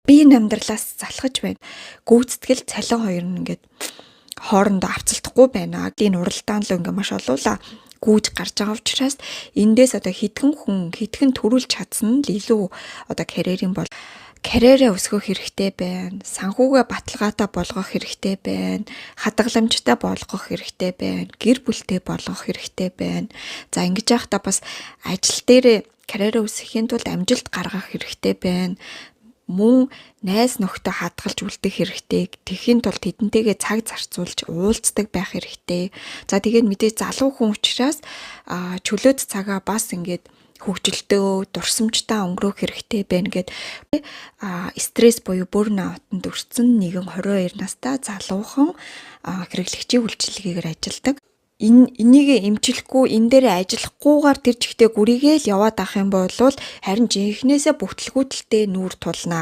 биеийн амьдралаас залхаж байна. Гүйцэтгэл цалин хоёр нь ингээд хоорондоо авцалдахгүй байна. Энэ уралдаан л ингээд маш олуула гүйж гарч байгаа учраас эндээс одоо хэдхэн төрүүлж чадсан нь илүү одоо карьерээ өсгөх хэрэгтэй байна. Санхүүгээ баталгаатай болгох хэрэгтэй байна. Хадгаламжтай болгох хэрэгтэй байна. Гэр бүлтэй болгох хэрэгтэй байна. За ингэж яхахта бас ажил дээр карьерээ өсгөхийн тулд амжилт гаргах хэрэгтэй байна. Мөн найз нөхдөд хадгалж үлдэх хэрэгтэй. Тэхийн тулд тэдэнтэйгээ цаг зарцуулж уулздаг байх хэрэгтэй. За тэгээд мэдээж залуу хүн учраас чөлөөт цагаа бас ингээд хөвгөлтөө дурсамжтай өнгөрөх хэрэгтэй байна гэд стресс буюу burnout-нд өртсөн нэгэн 22 настай залуухан хэрэглэгчийн үйлчилгээгээр ажилладаг. Энийг эмчлэхгүй энэ дээр ажиллахгүйгээр тэр жигтэй гүрийгээл яваад авах юм бол харин жинхнээсээ бүтлгүүтэлтэй нүүр тулна.